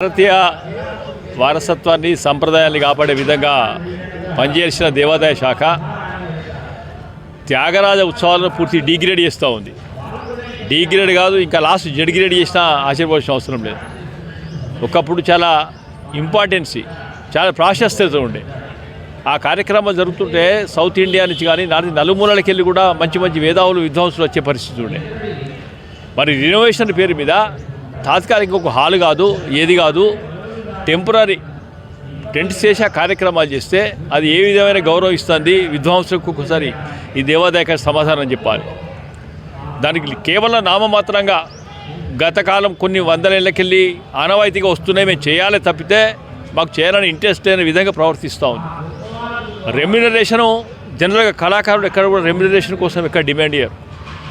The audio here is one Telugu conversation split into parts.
భారతీయ వారసత్వాన్ని సంప్రదాయాన్ని కాపాడే విధంగా పనిచేసిన దేవాదాయ శాఖ త్యాగరాజ ఉత్సవాలను పూర్తి డీగ్రేడ్ చేస్తూ ఉంది. డీగ్రేడ్ కాదు, ఇంకా లాస్ట్ జెడ్గ్రేడ్ చేసినా ఆశ్చర్యపోవాల్సిన అవసరం లేదు. ఒకప్పుడు చాలా ఇంపార్టెన్సీ, చాలా ప్రాశస్త్యత ఉండే ఆ కార్యక్రమాలు జరుగుతుంటే సౌత్ ఇండియా నుంచి కానీ నలుమూలలకి వెళ్ళి కూడా మంచి మంచి మేధావులు విద్వాంసులు వచ్చే పరిస్థితి ఉండే. మరి రినోవేషన్ పేరు మీద తాత్కాలిక ఒక హాల్ కాదు, ఏది కాదు, టెంపరీ టెంట్స్ చేసే కార్యక్రమాలు చేస్తే అది ఏ విధమైన గౌరవం ఇస్తుంది విద్వాంసులకు? ఒకసారి ఈ దేవాదాయ సమాధానం చెప్పాలి. దానికి కేవలం నామమాత్రంగా గతకాలం కొన్ని వందలేళ్ళకెళ్ళి ఆనవాయితీగా వస్తున్నాయి, మేము చేయాలి తప్పితే మాకు చేయాలని ఇంట్రెస్ట్ లేని విధంగా ప్రవర్తిస్తూ ఉంది. రెమ్యునరేషను జనరల్గా కళాకారుడు ఎక్కడ కూడా రెమ్యునరేషన్ కోసం ఎక్కడ డిమాండ్ చేయరు.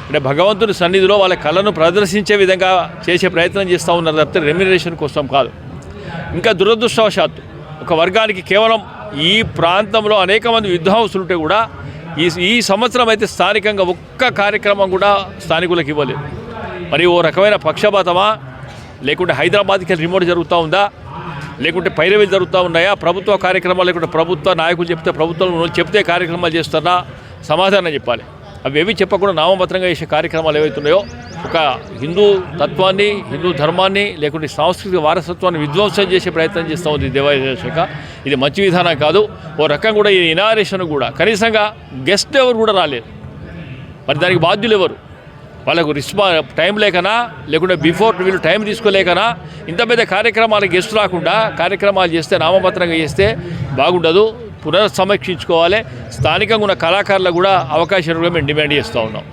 అంటే భగవంతుని సన్నిధిలో వాళ్ళ కళను ప్రదర్శించే విధంగా చేసే ప్రయత్నం చేస్తూ ఉన్నారు తప్పితే రెమ్యునరేషన్ కోసం కాదు. ఇంకా దురదృష్టవశాత్తు ఒక వర్గానికి కేవలం ఈ ప్రాంతంలో అనేక మంది విద్వాంసులు ఉంటే కూడా ఈ సంవత్సరం అయితే స్థానికంగా ఒక్క కార్యక్రమం కూడా స్థానికులకు ఇవ్వలేదు. మరి ఓ రకమైన పక్షపాతమా, లేకుంటే హైదరాబాద్కి రిమోట్ జరుగుతూ ఉందా, లేకుంటే పైరవీలు జరుగుతూ ఉన్నాయా, ప్రభుత్వ కార్యక్రమాలు లేకుంటే ప్రభుత్వ నాయకులు చెప్తే ప్రభుత్వం చెప్తే కార్యక్రమాలు చేస్తారా? సమాధానం చెప్పాలి. అవి ఏవి చెప్పకుండా నామమాత్రంగా చేసే కార్యక్రమాలు ఏవైతున్నాయో ఒక హిందూ తత్వాన్ని, హిందూ ధర్మాన్ని లేకుంటే సాంస్కృతిక వారసత్వాన్ని విధ్వంసం చేసే ప్రయత్నం చేస్తూ ఉంది దేవాదాయ శాఖ. ఇది మంచి విధానం కాదు. ఓ రకం కూడా ఈ ఇనాగ్రేషన్ కూడా కనీసంగా గెస్ట్ ఎవరు కూడా రాలేదు. మరి దానికి బాధ్యులు ఎవరు? వాళ్ళకు టైం లేకనా, లేకుంటే బిఫోర్ వీళ్ళు టైం తీసుకోలేకనా? ఇంత పెద్ద కార్యక్రమాలకు గెస్ట్ రాకుండా కార్యక్రమాలు చేస్తే నామమాత్రంగా చేస్తే బాగుండదు. పునఃసమీక్షించుకోవాలి. స్థానికంగా ఉన్న కళాకారులకు కూడా అవకాశం మేము డిమాండ్ చేస్తూ ఉన్నాం.